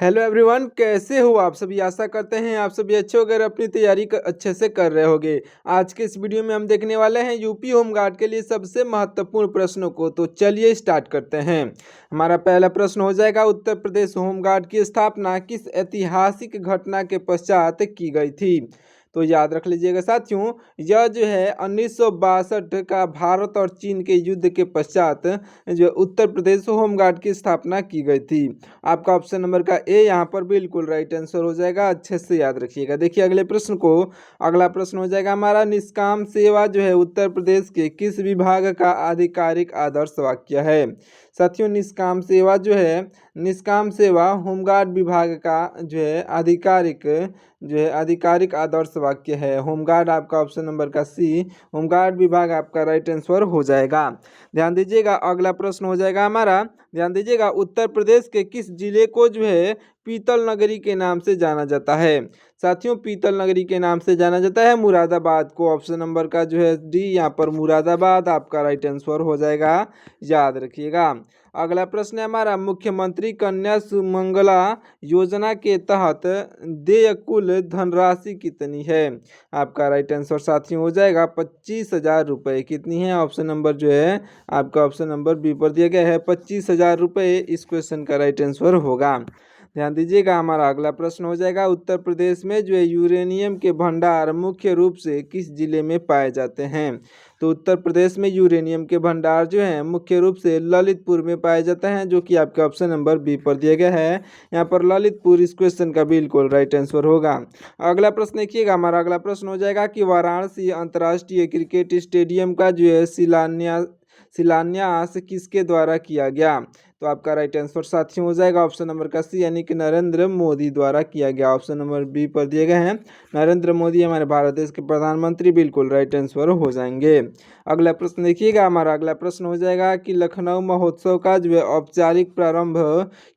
Hello everyone, कैसे हो आप सभी। आशा करते हैं आप सभी अच्छे हो, अगर अपनी तैयारी अच्छे से कर रहे होगे। आज के इस वीडियो में हम देखने वाले हैं यूपी होमगार्ड के लिए सबसे महत्वपूर्ण प्रश्नों को। तो चलिए स्टार्ट करते हैं। हमारा पहला प्रश्न हो जाएगा, उत्तर प्रदेश होमगार्ड की स्थापना किस ऐतिहासिक घटना के पश्चात की गई थी। तो याद रख लीजिएगा साथियों, यह जो है 1962 का भारत और चीन के युद्ध के पश्चात जो उत्तर प्रदेश होमगार्ड की स्थापना की गई थी। आपका ऑप्शन नंबर का ए यहाँ पर बिल्कुल राइट आंसर हो जाएगा। अच्छे से याद रखिएगा। देखिए अगले प्रश्न को। अगला प्रश्न हो जाएगा हमारा, निष्काम सेवा जो है उत्तर प्रदेश के किस विभाग का आधिकारिक आदर्श वाक्य है। साथियों निष्काम सेवा होमगार्ड विभाग का जो है आधिकारिक आदर्श वाक्य है। होमगार्ड आपका ऑप्शन नंबर का सी, होमगार्ड विभाग आपका राइट आंसर हो जाएगा। ध्यान दीजिएगा अगला प्रश्न हो जाएगा हमारा। ध्यान दीजिएगा, उत्तर प्रदेश के किस जिले को जो है पीतल नगरी के नाम से जाना जाता है। साथियों पीतल नगरी के नाम से जाना जाता है मुरादाबाद को। ऑप्शन नंबर का जो है डी यहाँ पर मुरादाबाद आपका राइट आंसर हो जाएगा। याद रखिएगा। अगला प्रश्न है हमारा, मुख्यमंत्री कन्या सुमंगला योजना के तहत देय कुल धनराशि कितनी है। आपका राइट आंसर साथियों हो जाएगा 25,000 रुपये। कितनी है, ऑप्शन नंबर जो है आपका ऑप्शन नंबर बी पर दिया गया है 25,000 रुपये। इस क्वेश्चन का राइट आंसर होगा। ध्यान दीजिएगा हमारा अगला प्रश्न हो जाएगा, उत्तर प्रदेश में जो है यूरेनियम के भंडार मुख्य रूप से किस जिले में पाए जाते हैं। तो उत्तर प्रदेश में यूरेनियम के भंडार जो हैं मुख्य रूप से ललितपुर में पाए जाते हैं, जो कि आपके ऑप्शन नंबर बी पर दिया गया है। यहाँ पर ललितपुर इस क्वेश्चन का बिल्कुल राइट आंसर होगा। अगला प्रश्न देखिएगा, हमारा अगला प्रश्न हो जाएगा कि वाराणसी अंतर्राष्ट्रीय क्रिकेट स्टेडियम का जो है शिलान्यास किसके द्वारा किया गया। तो आपका राइट आंसर साथियों हो जाएगा ऑप्शन नंबर का सी, यानी कि नरेंद्र मोदी द्वारा किया गया। ऑप्शन नंबर बी पर दिए गए हैं नरेंद्र मोदी हमारे भारत देश के प्रधानमंत्री, बिल्कुल राइट आंसर हो जाएंगे। अगला प्रश्न देखिएगा, हमारा अगला प्रश्न हो जाएगा कि लखनऊ महोत्सव का जो है औपचारिक प्रारंभ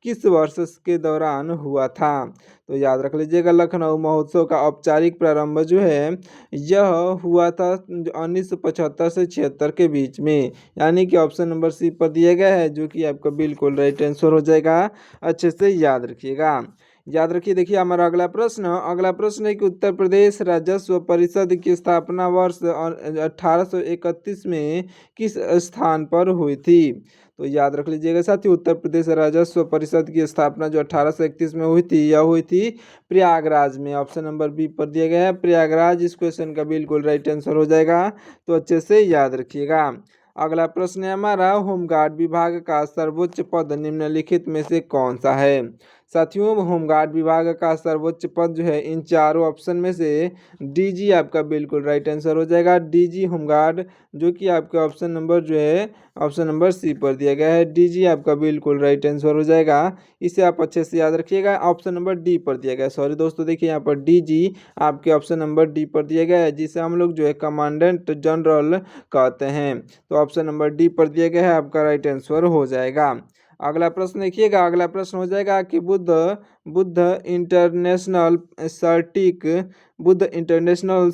किस वर्ष के दौरान हुआ था। तो याद रख लीजिएगा, लखनऊ महोत्सव का औपचारिक प्रारंभ जो है यह हुआ था 1975 से 76 के बीच में, यानी कि ऑप्शन नंबर सी पर दिया गया है, जो कि आपका बिल्कुल राइट आंसर हो जाएगा। अच्छे से याद रखिएगा। याद रखिए। देखिए हमारा अगला प्रश्न है कि उत्तर प्रदेश राजस्व परिषद की स्थापना वर्ष 1831 में किस स्थान पर हुई थी। तो याद रख लीजिएगा साथियों, उत्तर प्रदेश राजस्व परिषद की स्थापना जो 1831 में हुई थी, यह हुई थी प्रयागराज में। ऑप्शन नंबर बी पर दिया गया है प्रयागराज। इस क्वेश्चन का बिल्कुल राइट आंसर हो जाएगा। तो अच्छे से याद रखिएगा। अगला प्रश्न है हमारा, होमगार्ड विभाग का सर्वोच्च पद निम्नलिखित में से कौन सा है। साथियों होमगार्ड विभाग का सर्वोच्च पद जो है इन चारों ऑप्शन में से डीजी आपका बिल्कुल राइट आंसर हो जाएगा। डीजी होमगार्ड, जो कि आपका ऑप्शन नंबर जो है ऑप्शन नंबर सी पर दिया गया है। डीजी आपका बिल्कुल राइट आंसर हो जाएगा। इसे आप अच्छे से याद रखिएगा। ऑप्शन नंबर डी पर दिया गया है। सॉरी दोस्तों, देखिए यहाँ पर डीजी आपके ऑप्शन नंबर डी पर दिया गया है, जिसे हम लोग जो है कमांडेंट जनरल कहते हैं। तो ऑप्शन नंबर डी पर दिया गया है, आपका राइट आंसर हो जाएगा। अगला प्रश्न देखिएगा, अगला प्रश्न हो जाएगा कि Buddha international सर्टिक Buddha international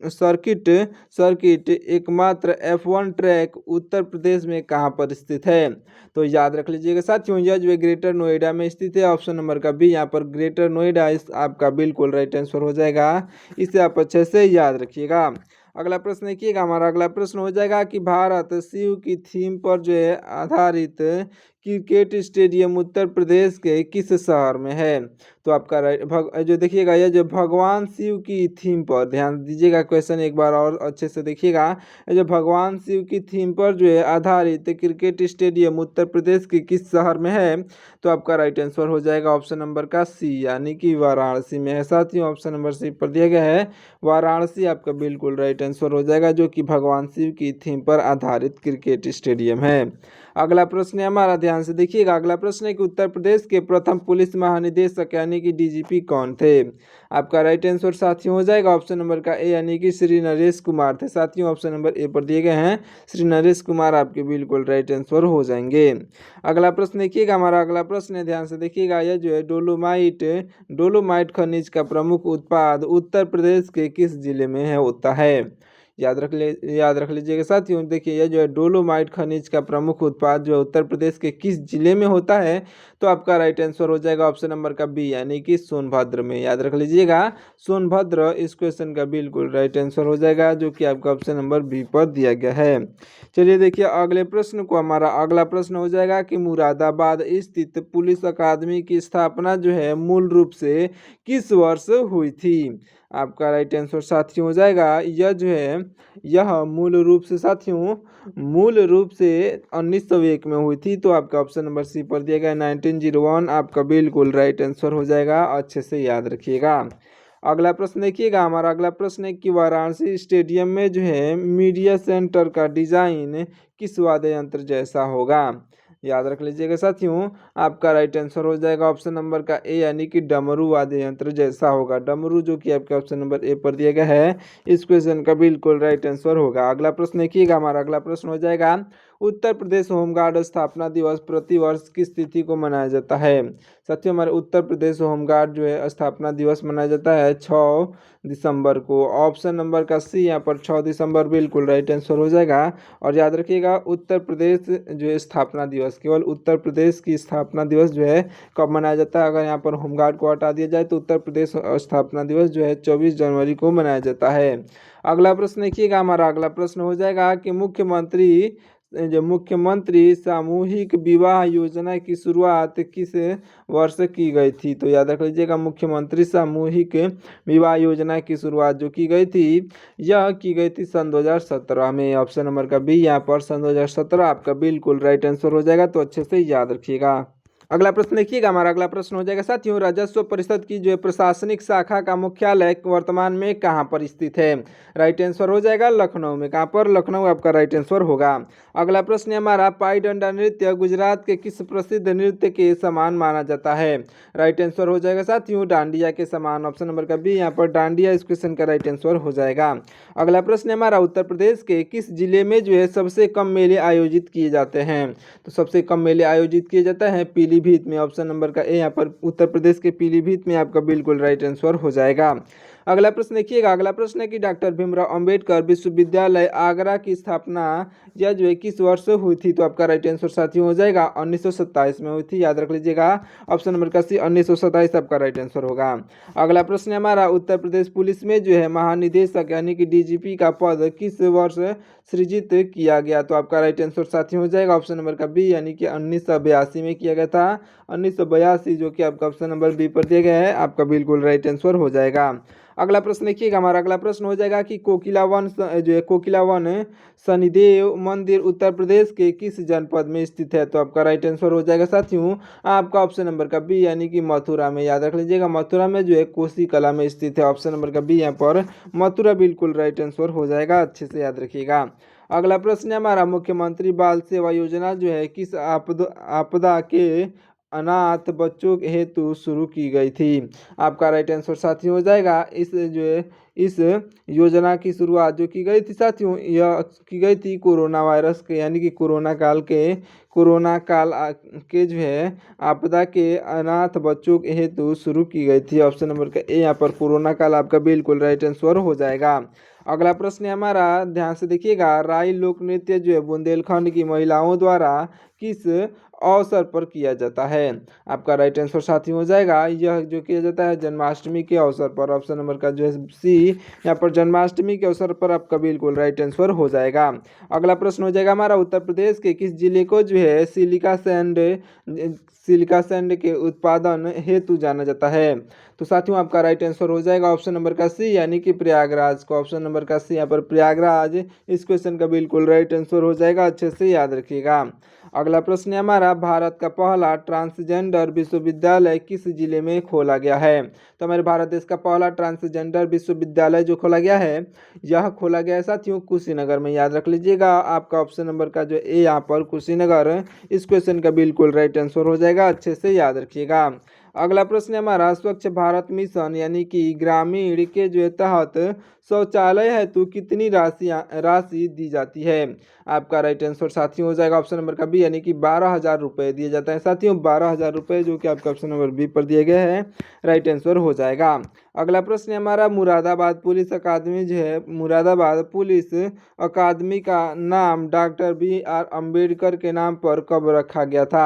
circuit एकमात्र F1 ट्रैक उत्तर प्रदेश में कहाँ पर स्थित है। तो याद रख लीजिएगा साथियों, यह जो है ग्रेटर नोएडा में स्थित है। ऑप्शन नंबर का बी यहाँ पर ग्रेटर नोएडा इस आपका बिल्कुल राइट आंसर हो जाएगा। इसे आप अच्छे से याद रखिएगा। अगला प्रश्न देखिएगा, हमारा अगला प्रश्न हो जाएगा कि भारत शिव की थीम पर जो है आधारित क्रिकेट स्टेडियम उत्तर प्रदेश के किस शहर में है। तो आपका जो देखिएगा, यह जो भगवान शिव की थीम पर, ध्यान दीजिएगा क्वेश्चन एक बार और अच्छे से देखिएगा। यह जो भगवान शिव की थीम पर जो है आधारित क्रिकेट स्टेडियम उत्तर प्रदेश के किस शहर में है। तो आपका राइट आंसर हो जाएगा ऑप्शन नंबर का सी, यानी कि वाराणसी में है। साथियों ऑप्शन नंबर सी पर दिया गया है वाराणसी, आपका बिल्कुल राइट आंसर हो जाएगा, जो कि भगवान शिव की थीम पर आधारित क्रिकेट स्टेडियम है। अगला प्रश्न है हमारा, ध्यान से देखिएगा। अगला प्रश्न है कि उत्तर प्रदेश के प्रथम पुलिस महानिदेशक यानी कि डीजीपी कौन थे। आपका राइट आंसर साथियों हो जाएगा ऑप्शन नंबर का ए, यानी कि श्री नरेश कुमार थे। साथियों ऑप्शन नंबर ए पर दिए गए हैं श्री नरेश कुमार, आपके बिल्कुल राइट आंसर हो जाएंगे। अगला प्रश्न देखिएगा, हमारा अगला प्रश्न है, ध्यान से देखिएगा। यह जो है डोलोमाइट खनिज का प्रमुख उत्पाद उत्तर प्रदेश के किस जिले में है होता है। याद रख लीजिएगा साथियों। देखिए यह जो है डोलोमाइट खनिज का प्रमुख उत्पाद जो है उत्तर प्रदेश के किस जिले में होता है? तो आपका राइट आंसर हो जाएगा ऑप्शन नंबर का बी यानी कि सोनभद्र में। याद रख लीजिएगा सोनभद्र इस क्वेश्चन का बिल्कुल राइट आंसर हो जाएगा, जो कि आपका ऑप्शन नंबर बी पर दिया गया है। चलिए देखिए अगले प्रश्न को, हमारा अगला प्रश्न हो जाएगा कि मुरादाबाद स्थित पुलिस अकादमी की स्थापना जो है मूल रूप से किस वर्ष हुई थी? आपका राइट आंसर साथियों हो जाएगा यह मूल रूप से साथियों मूल रूप से 1901 में हुई थी। तो आपका ऑप्शन नंबर सी पर दिया गया 1901 आपका बिल्कुल राइट आंसर हो जाएगा, अच्छे से याद रखिएगा। अगला प्रश्न देखिएगा, हमारा अगला प्रश्न है कि वाराणसी स्टेडियम में जो है मीडिया सेंटर का डिजाइन किस वाद्य यंत्र जैसा होगा? याद रख लीजिएगा साथियों, आपका राइट आंसर हो जाएगा ऑप्शन नंबर का ए यानी कि डमरू वाद्य यंत्र जैसा होगा। डमरू जो कि आपके ऑप्शन नंबर ए पर दिया गया है, इस क्वेश्चन का बिल्कुल राइट आंसर होगा। अगला प्रश्न देखिएगा, हमारा अगला प्रश्न हो जाएगा उत्तर प्रदेश होमगार्ड स्थापना दिवस प्रतिवर्ष किस तिथि को मनाया जाता है? साथियों हमारे उत्तर प्रदेश होमगार्ड जो है स्थापना दिवस मनाया जाता है 6 दिसंबर को। ऑप्शन नंबर का सी यहाँ पर 6 दिसंबर बिल्कुल राइट आंसर हो जाएगा। और याद रखिएगा उत्तर प्रदेश जो है स्थापना दिवस, केवल उत्तर प्रदेश की स्थापना दिवस जो है कब मनाया जाता है? अगर यहाँ पर होमगार्ड को हटा दिया जाए तो उत्तर प्रदेश स्थापना दिवस जो है 24 जनवरी को मनाया जाता है। अगला प्रश्न देखिएगा, हमारा अगला प्रश्न हो जाएगा कि मुख्यमंत्री सामूहिक विवाह योजना की शुरुआत किस वर्ष की गई थी? तो याद रख लीजिएगा मुख्यमंत्री सामूहिक विवाह योजना की शुरुआत जो की गई थी, यह की गई थी सन 2017 में। ऑप्शन नंबर का बी यहाँ पर सन 2017 आपका बिल्कुल राइट आंसर हो जाएगा, तो अच्छे से याद रखिएगा। अगला प्रश्न देखिएगा, हमारा अगला प्रश्न हो जाएगा साथियों राजस्व परिषद की जो है प्रशासनिक शाखा का मुख्यालय वर्तमान में कहाँ पर स्थित है? राइट आंसर हो जाएगा लखनऊ में। कहाँ पर? लखनऊ आपका राइट आंसर होगा। अगला प्रश्न है हमारा पाई डंडा नृत्य गुजरात के किस प्रसिद्ध नृत्य के समान माना जाता है? राइट आंसर हो जाएगा साथियों डांडिया के समान। ऑप्शन नंबर का बी यहाँ पर डांडिया इस क्वेश्चन का राइट आंसर हो जाएगा। अगला प्रश्न है हमारा उत्तर प्रदेश के किस जिले में जो है सबसे कम मेले आयोजित किए जाते हैं? तो सबसे कम मेले आयोजित किए जाता है पीलीभीत में। ऑप्शन नंबर का ए यहाँ पर उत्तर प्रदेश के पीलीभीत में आपका बिल्कुल राइट आंसर हो जाएगा। अगला प्रश्न देखिएगा, अगला प्रश्न है कि डॉक्टर भीमराव अंबेडकर विश्वविद्यालय आगरा की स्थापना यह जो है किस वर्ष हुई थी? तो आपका राइट आंसर साथियों हो जाएगा 1927 में हुई थी। याद रख लीजिएगा ऑप्शन नंबर का सी 1927 आपका राइट आंसर होगा। अगला प्रश्न है हमारा उत्तर प्रदेश पुलिस में जो है महानिदेशक यानी कि डीजीपी का पद किस वर्ष सृजित किया गया? तो आपका राइट आंसर साथियों हो जाएगा ऑप्शन नंबर का बी यानी कि 1982 में किया गया था। 1982 जो कि आपका ऑप्शन नंबर बी पर दिया गया है, आपका बिल्कुल राइट आंसर हो जाएगा। अगला प्रश्न देखिएगा, हमारा अगला प्रश्न हो जाएगा कि कोकिलावन शनिदेव मंदिर उत्तर प्रदेश के किस जनपद में स्थित है? तो आपका राइट आंसर हो जाएगा साथियों आपका ऑप्शन नंबर का बी यानी कि मथुरा में। याद रख लीजिएगा मथुरा में जो है कोसी कला में स्थित है। ऑप्शन नंबर का बी यहाँ पर मथुरा बिल्कुल राइट आंसर हो जाएगा, अच्छे से याद रखिएगा। अगला प्रश्न है हमारा मुख्यमंत्री बाल सेवा योजना जो है किस आपदा के अनाथ बच्चों हेतु शुरू की गई थी? आपका राइट आंसर साथियों हो जाएगा इस योजना की शुरुआत जो की गई थी साथियों, यह की गई थी कोरोना वायरस के यानी कि कोरोना काल के जो है आपदा के अनाथ बच्चों के हेतु शुरू की गई थी। ऑप्शन नंबर का ए यहाँ पर कोरोना काल आपका बिल्कुल राइट आंसर हो जाएगा। अगला प्रश्न है हमारा, ध्यान से देखिएगा, राई लोक नृत्य जो है बुंदेलखंड की महिलाओं द्वारा किस अवसर पर किया जाता है? आपका राइट आंसर साथी हो जाएगा यह जो किया जाता है जन्माष्टमी के अवसर पर। ऑप्शन नंबर का जो है सी यहाँ पर जन्माष्टमी के अवसर पर आपका बिल्कुल राइट आंसर हो जाएगा। अगला प्रश्न हो जाएगा हमारा, उत्तर प्रदेश के किस जिले को जो है सिलिका सैंड के उत्पादन हेतु जाना जाता है? तो साथियों आपका राइट आंसर हो जाएगा ऑप्शन नंबर का सी यानी कि प्रयागराज को। ऑप्शन नंबर का सी यहाँ पर प्रयागराज इस क्वेश्चन का बिल्कुल राइट आंसर हो जाएगा, अच्छे से याद रखिएगा। अगला प्रश्न है हमारा, भारत का पहला ट्रांसजेंडर विश्वविद्यालय किस जिले में खोला गया है? तो हमारे भारत देश का पहला ट्रांसजेंडर विश्वविद्यालय जो खोला गया है, यह खोला गया है साथियों कुशीनगर में। याद रख लीजिएगा आपका ऑप्शन नंबर का जो ए यहाँ पर कुशीनगर इस क्वेश्चन का बिल्कुल राइट आंसर हो जाएगा, अच्छे से याद रखिएगा। अगला प्रश्न है हमारा, स्वच्छ भारत मिशन यानी कि ग्रामीण के जो तहत शौचालय हेतु कितनी राशि दी जाती है? आपका राइट आंसर साथियों हो जाएगा ऑप्शन नंबर का बी यानी कि 12,000 रुपये दिए जाते हैं साथियों। 12,000 रुपये जो कि आपका ऑप्शन नंबर बी पर दिए गए हैं, राइट आंसर हो जाएगा। अगला प्रश्न है हमारा, मुरादाबाद पुलिस अकादमी जो है, मुरादाबाद पुलिस अकादमी का नाम डॉक्टर बी.आर. अम्बेडकर के नाम पर कब रखा गया था?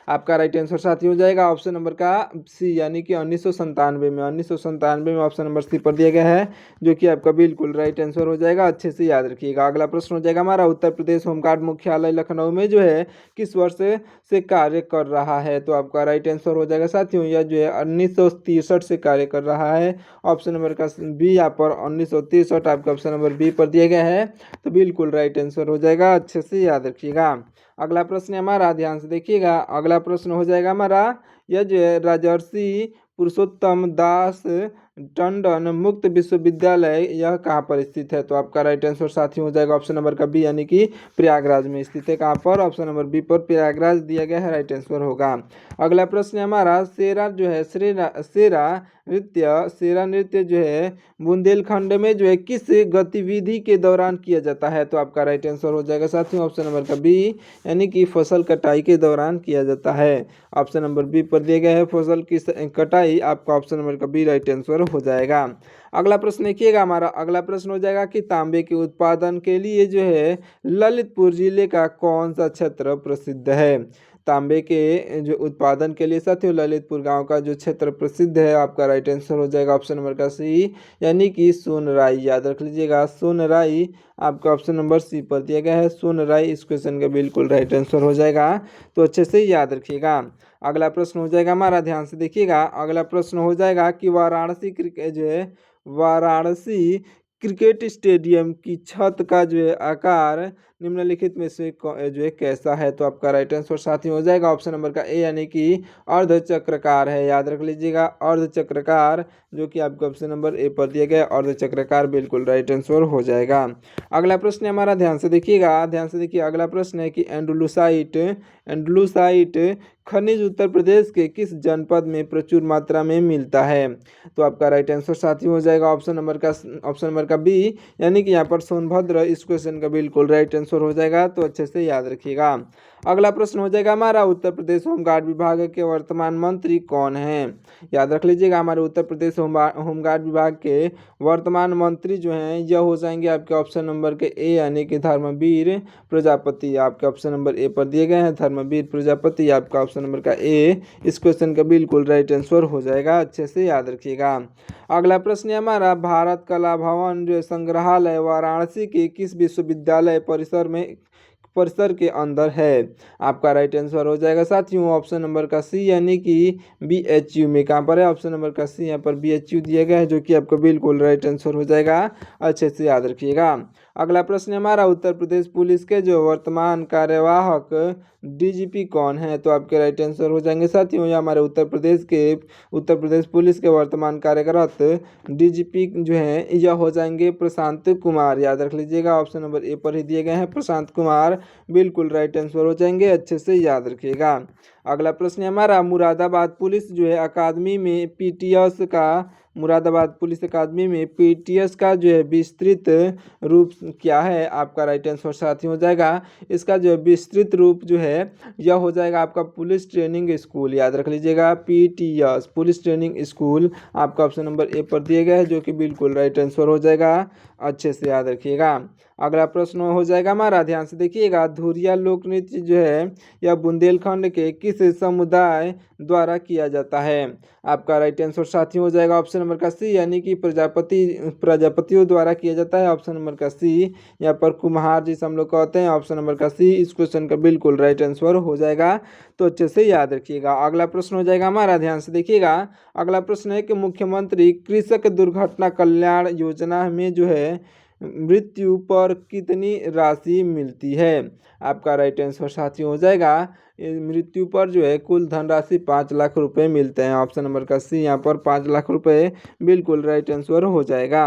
आपका राइट आंसर साथी हो जाएगा ऑप्शन नंबर का सी, यानी कि 1997 में। 1997 में ऑप्शन नंबर सी पर दिया गया है, जो कि आपका बिल्कुल राइट आंसर हो जाएगा। अच्छे से याद रखिएगा। अगला प्रश्न हो जाएगा हमारा, उत्तर प्रदेश होमगार्ड मुख्यालय लखनऊ में जो है किस वर्ष से कार्य कर रहा है? तो आपका राइट आंसर हो जाएगा साथियों, यह जो है 1963 से कार्य कर रहा है। ऑप्शन नंबर का बी यहाँ पर 1963 आपका ऑप्शन नंबर बी पर दिया गया है, तो बिल्कुल राइट आंसर हो जाएगा। अच्छे से याद रखिएगा। अगला प्रश्न है हमारा, ध्यान से देखिएगा। अगला प्रश्न हो जाएगा हमारा, यह जो है राजर्षि पुरुषोत्तम दास टंडन मुक्त विश्वविद्यालय यह कहाँ पर स्थित है? तो आपका राइट आंसर साथी हो जाएगा ऑप्शन नंबर का बी, यानी कि प्रयागराज में स्थित है। कहाँ पर? ऑप्शन नंबर बी पर प्रयागराज दिया गया है, राइट आंसर होगा। अगला प्रश्न है हमारा, शेरा जो है शेरा नृत्य जो है बुंदेलखंड में जो है किस गतिविधि के दौरान किया जाता है? तो आपका राइट आंसर हो जाएगा साथियों ऑप्शन नंबर का बी, यानी कि फसल कटाई के दौरान किया जाता है। ऑप्शन नंबर बी पर दिया गया है फसल की कटाई, आपका ऑप्शन नंबर का बी राइट आंसर हो जाएगा। अगला प्रश्न देखिएगा हमारा, अगला प्रश्न हो जाएगा कि तांबे के उत्पादन के लिए जो है ललितपुर जिले का कौन सा क्षेत्र प्रसिद्ध है? तांबे के जो उत्पादन के लिए साथियों ललितपुर गांव का जो क्षेत्र प्रसिद्ध है, आपका राइट आंसर हो जाएगा ऑप्शन नंबर का सी, यानी कि सोनराई। याद रख लीजिएगा, सोनराई आपका ऑप्शन नंबर सी पर दिया गया है, सोनराई इस क्वेश्चन का बिल्कुल राइट आंसर हो जाएगा, तो अच्छे से याद रखिएगा। अगला प्रश्न हो जाएगा हमारा, ध्यान से देखिएगा। अगला प्रश्न हो जाएगा कि वाराणसी क्रिकेट जो है वाराणसी क्रिकेट स्टेडियम की छत का जो है आकार निम्नलिखित में से जो है कैसा है? तो आपका राइट आंसर साथी हो जाएगा ऑप्शन नंबर का ए, यानी कि अर्धचक्राकार है। याद रख लीजिएगा, अर्धचक्राकार, जो कि आपको ऑप्शन नंबर ए पर दिया गया अर्धचक्राकार बिल्कुल राइट आंसर हो जाएगा। अगला प्रश्न है हमारा, ध्यान से देखिएगा, ध्यान से देखिए। अगला प्रश्न है कि एंडलुसाइट एंडलुसाइट खनिज उत्तर प्रदेश के किस जनपद में प्रचुर मात्रा में मिलता है? तो आपका राइट आंसर साथी हो जाएगा ऑप्शन नंबर का बी, यानी कि यहाँ पर सोनभद्र इस क्वेश्चन का बिल्कुल राइट आंसर हो जाएगा, तो अच्छे से याद रखिएगा। अगला प्रश्न हो जाएगा हमारा, उत्तर प्रदेश होमगार्ड विभाग के वर्तमान मंत्री कौन हैं? याद रख लीजिएगा, हमारे उत्तर प्रदेश होमगार्ड विभाग के वर्तमान मंत्री जो हैं यह हो जाएंगे आपके ऑप्शन नंबर के ए, यानी कि धर्मवीर प्रजापति। आपके ऑप्शन नंबर ए पर दिए गए हैं धर्मवीर प्रजापति, आपका ऑप्शन नंबर का ए इस क्वेश्चन का बिल्कुल राइट आंसर हो जाएगा। अच्छे से याद रखिएगा। अगला प्रश्न है हमारा, भारत कला भवन जो संग्रहालय वाराणसी के किस विश्वविद्यालय परिसर के अंदर है? आपका राइट आंसर हो जाएगा साथियों ऑप्शन नंबर का सी, यानी कि BHU में। कहाँ पर है? ऑप्शन नंबर का सी, यहाँ पर BHU दिया गया है, जो कि आपको बिल्कुल राइट आंसर हो जाएगा। अच्छे से याद रखिएगा। अगला प्रश्न है हमारा, उत्तर प्रदेश पुलिस के जो वर्तमान कार्यवाहक DGP कौन है? तो आपके राइट आंसर हो जाएंगे साथियों, ये हमारे उत्तर प्रदेश पुलिस के वर्तमान कार्यरत DGP जो है यह हो जाएंगे प्रशांत कुमार। याद रख लीजिएगा, ऑप्शन नंबर ए पर ही दिए गए हैं प्रशांत कुमार, बिल्कुल राइट आंसर हो जाएंगे। अच्छे से याद रखिएगा। अगला प्रश्न है हमारा, मुरादाबाद पुलिस जो है अकादमी में PTS का मुरादाबाद पुलिस अकादमी में PTS का जो है विस्तृत रूप क्या है? आपका राइट आंसर साथी हो जाएगा, इसका जो है विस्तृत रूप जो है यह हो जाएगा आपका पुलिस ट्रेनिंग स्कूल। याद रख लीजिएगा, PTS पुलिस ट्रेनिंग स्कूल, आपका ऑप्शन नंबर ए पर दिया गया है, जो कि बिल्कुल राइट आंसर हो जाएगा। अच्छे से याद रखिएगा। अगला प्रश्न हो जाएगा हमारा, ध्यान से देखिएगा। धुरिया लोक नृत्य जो है यह बुंदेलखंड के किस समुदाय द्वारा किया जाता है? आपका राइट आंसर साथी हो जाएगा ऑप्शन नंबर का सी, यानी कि प्रजापतियों द्वारा किया जाता है। ऑप्शन नंबर का सी, यहाँ पर कुम्हार जिसे हम लोग कहते हैं, ऑप्शन नंबर का सी इस क्वेश्चन का बिल्कुल राइट आंसर हो जाएगा, तो अच्छे से याद रखिएगा। अगला प्रश्न हो जाएगा हमारा, ध्यान से देखिएगा। अगला प्रश्न है कि मुख्यमंत्री कृषक दुर्घटना कल्याण योजना में जो है मृत्यु पर कितनी राशि मिलती है? आपका राइट आंसर साथी हो जाएगा, मृत्यु पर जो है कुल धनराशि 5 लाख रुपए मिलते हैं। ऑप्शन नंबर का सी, यहाँ पर 5 लाख रुपए बिल्कुल राइट आंसर हो जाएगा।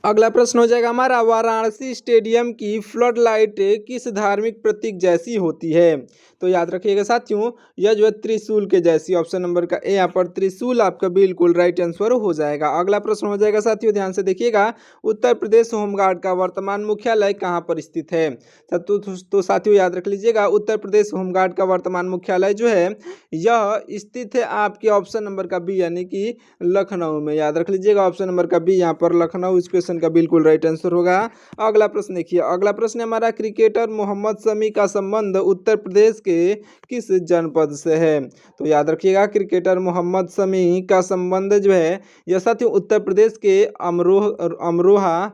अगला प्रश्न हो जाएगा हमारा, वाराणसी स्टेडियम की फ्लड लाइट किस धार्मिक प्रतीक जैसी होती है? तो याद रखिएगा साथियों, यह जो है त्रिशूल के जैसी, ऑप्शन नंबर का ए यहाँ पर त्रिशूल आपका बिल्कुल राइट आंसर हो जाएगा। अगला प्रश्न हो जाएगा साथियों, ध्यान से देखिएगा, उत्तर प्रदेश होमगार्ड का वर्तमान मुख्यालय कहाँ पर स्थित है? तो साथियों याद रख लीजिएगा, उत्तर प्रदेश होमगार्ड का वर्तमान मुख्यालय जो है यह स्थित है आपके ऑप्शन नंबर का बी यानी कि लखनऊ में। याद रख लीजिएगा, ऑप्शन नंबर का बी यहाँ पर लखनऊ इस क्वेश्चन का बिल्कुल राइट आंसर होगा। अगला प्रश्न देखिए, अगला प्रश्न हमारा, क्रिकेटर मोहम्मद शमी का संबंध उत्तर प्रदेश के किस जनपद से है? तो याद रखिएगा, क्रिकेटर मोहम्मद शमी का संबंध जो है यह साथियों उत्तर प्रदेश के अमरोहा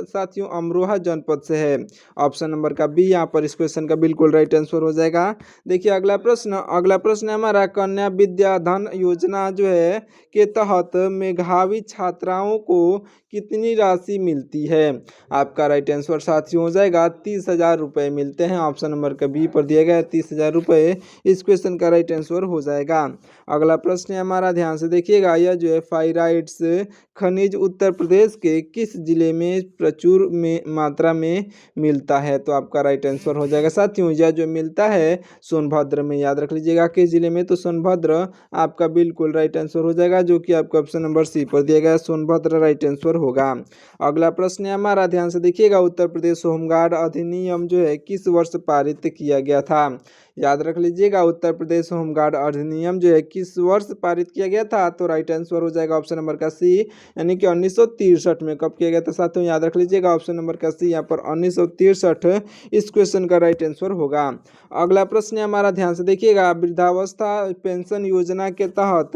साथियों अमरोहा जनपद से है। ऑप्शन नंबर का बी यहाँ पर इस क्वेश्चन का बिल्कुल राइट आंसर हो जाएगा। देखिए अगला प्रश्न हमारा, कन्या विद्या धन योजना जो है के तहत मेधावी छात्राओं को कितनी राशि मिलती है? आपका राइट आंसर साथियों हो जाएगा 30,000 रुपये मिलते हैं। ऑप्शन नंबर का बी पर दिया गया है 30,000 रुपये इस क्वेश्चन का राइट आंसर हो जाएगा। अगला प्रश्न है हमारा, ध्यान से देखिएगा, यह जो है फाइराइट्स खनिज उत्तर प्रदेश के किस जिले में प्रचुर मात्रा में मिलता है? तो आपका राइट आंसर हो जाएगा साथियों, यह जो मिलता है सोनभद्र में। याद रख लीजिएगा किस जिले में? तो सोनभद्र आपका बिल्कुल राइट आंसर हो जाएगा, जो कि आपका ऑप्शन नंबर सी पर दिया गया सोनभद्र राइट आंसर होगा। अगला प्रश्न है हमारा, ध्यान से देखिएगा, उत्तर प्रदेश होमगार्ड अधिनियम जो है किस वर्ष पारित किया गया था? याद रख लीजिएगा, उत्तर प्रदेश होमगार्ड अधिनियम जो है किस वर्ष पारित किया गया था? तो राइट आंसर हो जाएगा ऑप्शन नंबर का सी यानी कि 1963 में। कब किया गया था साथियों? याद रख लीजिएगा, ऑप्शन नंबर का सी यहाँ पर 1963 इस क्वेश्चन का राइट आंसर होगा। अगला प्रश्न है हमारा, ध्यान से देखिएगा, वृद्धावस्था पेंशन योजना के तहत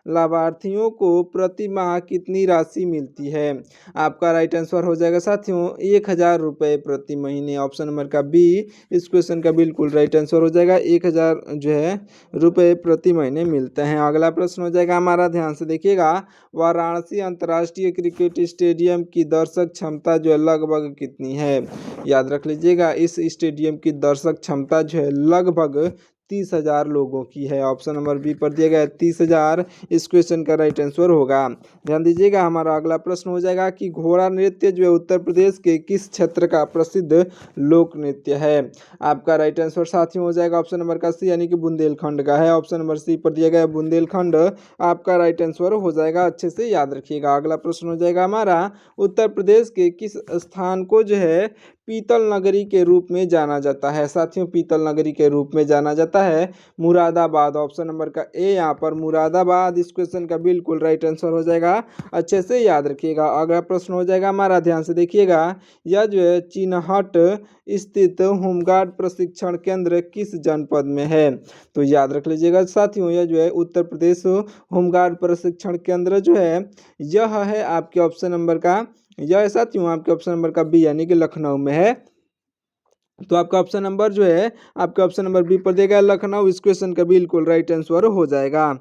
लाभार्थियों को प्रति माह कितनी राशि मिलती है? आपका राइट आंसर हो जाएगा साथियों 1,000 रुपये प्रति महीने। ऑप्शन नंबर का बी इस क्वेश्चन का बिल्कुल राइट आंसर हो जाएगा, 1,000 जो है रुपये प्रति महीने मिलते हैं। अगला प्रश्न हो जाएगा हमारा, ध्यान से देखिएगा, वाराणसी अंतर्राष्ट्रीय क्रिकेट स्टेडियम की दर्शक क्षमता जो है लगभग कितनी है? याद रख लीजिएगा, इस स्टेडियम की दर्शक क्षमता जो है लगभग 30,000 लोगों की है। ऑप्शन नंबर बी पर दिया गया है 30,000 इस क्वेश्चन का राइट आंसर होगा। ध्यान दीजिएगा, हमारा अगला प्रश्न हो जाएगा कि घोड़ा नृत्य जो है उत्तर प्रदेश के किस क्षेत्र का प्रसिद्ध लोक नृत्य है? आपका राइट आंसर साथियों हो जाएगा ऑप्शन नंबर का सी यानी कि बुंदेलखंड का है। ऑप्शन नंबर सी पर दिया गया है बुंदेलखंड आपका राइट आंसर हो जाएगा, अच्छे से याद रखिएगा। अगला प्रश्न हो जाएगा हमारा, उत्तर प्रदेश के किस स्थान को जो है पीतल नगरी के रूप में जाना जाता है? साथियों पीतल नगरी के रूप में जाना जाता है मुरादाबाद। ऑप्शन नंबर का ए यहाँ पर मुरादाबाद इस क्वेश्चन का बिल्कुल राइट आंसर हो जाएगा, अच्छे से याद रखिएगा। अगला प्रश्न हो जाएगा हमारा, ध्यान से देखिएगा, यह जो है चिन्हट स्थित होमगार्ड प्रशिक्षण केंद्र किस जनपद में है? तो याद रख लीजिएगा साथियों, यह जो है उत्तर प्रदेश होमगार्ड प्रशिक्षण केंद्र जो है यह है आपके ऑप्शन नंबर का, यह साथियों आपके ऑप्शन नंबर का बी यानी कि लखनऊ में है। तो आपका ऑप्शन नंबर जो है आपका ऑप्शन नंबर बी पर देगा लखनऊ इस क्वेश्चन का बिल्कुल राइट आंसर हो जाएगा।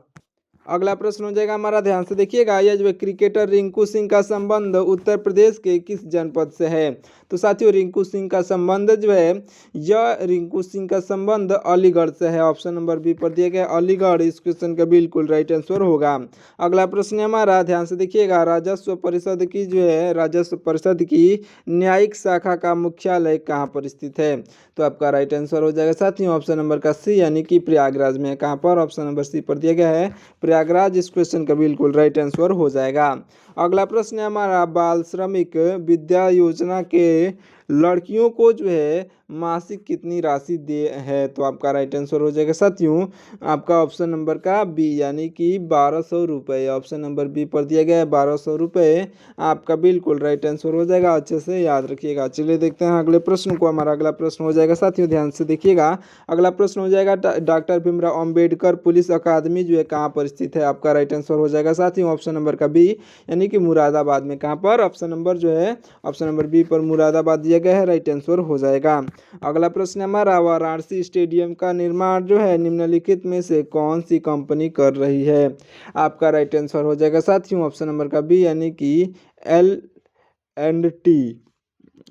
अगला प्रश्न हो जाएगा हमारा, ध्यान से देखिएगा, यह जो है क्रिकेटर रिंकू सिंह का संबंध उत्तर प्रदेश के किस जनपद से है? तो साथियों रिंकू सिंह का संबंध जो है यह रिंकू सिंह का संबंध अलीगढ़ से है। ऑप्शन नंबर बी पर दिया गया अलीगढ़ इस क्वेश्चन का बिल्कुल राइट आंसर होगा। अगला प्रश्न हमारा, ध्यान से देखिएगा, राजस्व परिषद की जो है राजस्व परिषद की न्यायिक शाखा का मुख्यालय कहाँ पर स्थित है? तो आपका राइट आंसर हो जाएगा साथियों ऑप्शन नंबर का सी यानी कि प्रयागराज में। कहाँ पर? ऑप्शन नंबर सी पर दिया गया है प्रयागराज इस क्वेश्चन का बिल्कुल राइट आंसर हो जाएगा। अगला प्रश्न है हमारा, बाल श्रमिक विद्या योजना के लड़कियों को जो है मासिक कितनी राशि दे है? तो आपका राइट आंसर हो जाएगा साथियों आपका ऑप्शन नंबर का बी यानी कि 1,200 रुपये। ऑप्शन नंबर बी पर दिया गया है 1,200 रुपये आपका बिल्कुल राइट आंसर हो जाएगा, अच्छे से याद रखिएगा। चलिए देखते हैं अगले प्रश्न को। हमारा अगला प्रश्न हो जाएगा साथियों, ध्यान से देखिएगा, अगला प्रश्न हो जाएगा, डॉक्टर भीमराव अंबेडकर पुलिस अकादमी जो है कहाँ पर स्थित है? आपका राइट आंसर हो जाएगा साथियों ऑप्शन नंबर का बी यानी कि मुरादाबाद में। कहाँ पर? ऑप्शन नंबर जो है ऑप्शन नंबर बी पर मुरादाबाद दिया गया है, राइट आंसर हो जाएगा। अगला प्रश्न हमारा, वाराणसी स्टेडियम का निर्माण जो है निम्नलिखित में से कौन सी कंपनी कर रही है? आपका राइट आंसर हो जाएगा साथियों ऑप्शन नंबर का बी यानी कि L&T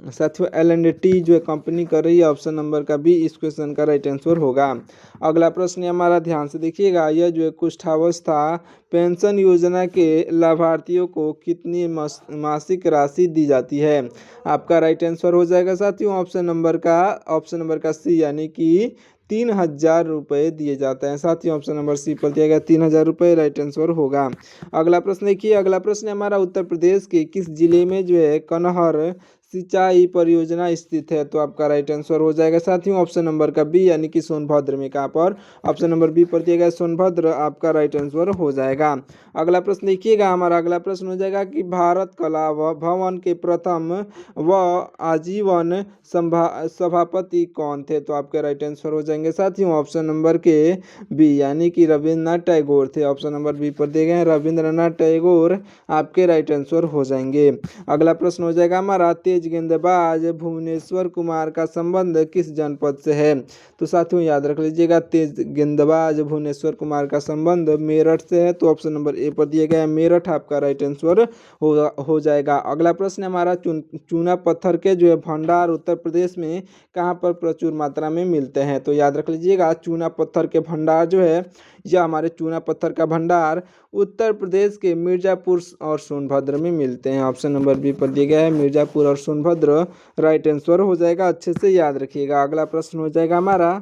साथियों L&T जो है कंपनी कर रही है, ऑप्शन नंबर का बी इस क्वेश्चन का राइट आंसर होगा। अगला प्रश्न है हमारा, ध्यान से देखिएगा, यह जो है कुष्ठावस्था पेंशन योजना के लाभार्थियों को कितनी मासिक राशि दी जाती है? आपका राइट आंसर हो जाएगा साथियों ऑप्शन नंबर का सी, यानी कि 3,000 रुपये दिए जाते हैं। साथियों ऑप्शन नंबर सी पर दिया गया 3,000 रुपये राइट आंसर होगा। अगला प्रश्न देखिए, अगला प्रश्न है हमारा, उत्तर प्रदेश के किस जिले में जो है कनहर सिंचाई परियोजना स्थित है? तो आपका राइट आंसर हो जाएगा साथियों ऑप्शन नंबर का बी, यानी कि सोनभद्र में। कहाँ पर? ऑप्शन नंबर बी पर दिया गया सोनभद्र, आपका राइट आंसर हो जाएगा। अगला प्रश्न देखिएगा, हमारा अगला प्रश्न हो जाएगा कि भारत कला भवन के प्रथम व आजीवन सभापति कौन थे? तो आपके राइट आंसर हो जाएंगे साथियों ऑप्शन नंबर के बी, यानी कि रविंद्रनाथ टैगोर थे। ऑप्शन नंबर बी पर दिए गए हैं रविंद्रनाथ टैगोर, आपके राइट आंसर हो जाएंगे। अगला प्रश्न हो जाएगा हमारा, तेज गेंदबाज भुवनेश्वर कुमार का संबंध किस जनपद से है? तो साथियों याद रख लीजिएगा, तेज गेंदबाज भुवनेश्वर कुमार का संबंध मेरठ से है। तो ऑप्शन नंबर ए पर दिया गया है मेरठ, आपका राइट आंसर हो जाएगा। अगला प्रश्न हमारा, चूना पत्थर के जो है भंडार उत्तर प्रदेश में कहाँ पर प्रचुर मात्रा में मिलते हैं? तो याद रख लीजिएगा, चूना पत्थर के भंडार जो है, या हमारे चूना पत्थर का भंडार उत्तर प्रदेश के मिर्जापुर और सोनभद्र में मिलते हैं। ऑप्शन नंबर बी पर दिया गया है मिर्जापुर और सोनभद्र, राइट आंसर हो जाएगा। अच्छे से याद रखिएगा। अगला प्रश्न हो जाएगा हमारा,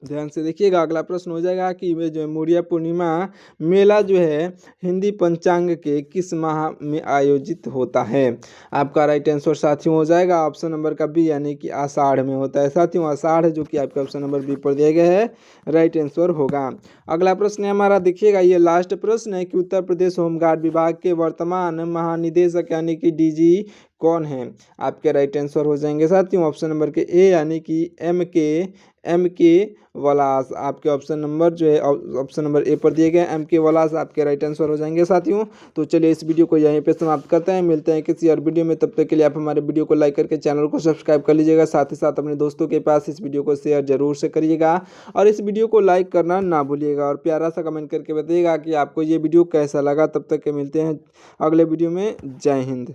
ध्यान से देखिएगा, अगला प्रश्न हो जाएगा कि वे जो है मुड़िया पूर्णिमा मेला जो है हिंदी पंचांग के किस माह में आयोजित होता है? आपका राइट आंसर साथियों हो जाएगा ऑप्शन नंबर का बी, यानी कि आषाढ़ में होता है। साथियों आषाढ़, जो कि आपके ऑप्शन नंबर बी पर दिया गया है, राइट आंसर होगा। अगला प्रश्न है हमारा, देखिएगा ये लास्ट प्रश्न है कि उत्तर प्रदेश होमगार्ड विभाग के वर्तमान महानिदेशक यानी कि डीजी कौन है? आपके राइट आंसर हो जाएंगे साथियों ऑप्शन नंबर के ए, यानी कि एम के वलास, आपके ऑप्शन नंबर जो है ऑप्शन नंबर ए पर दिए गए एम के वलास, आपके राइट आंसर हो जाएंगे साथियों। तो चलिए इस वीडियो को यहीं पे समाप्त करते हैं, मिलते हैं किसी और वीडियो में। तब तक के लिए आप हमारे वीडियो को लाइक करके चैनल को सब्सक्राइब कर लीजिएगा, साथ ही साथ अपने दोस्तों के पास इस वीडियो को शेयर जरूर से करिएगा और इस वीडियो को लाइक करना ना भूलिएगा और प्यारा सा कमेंट करके बताइएगा कि आपको ये वीडियो कैसा लगा। तब तक के मिलते हैं अगले वीडियो में। जय हिंद।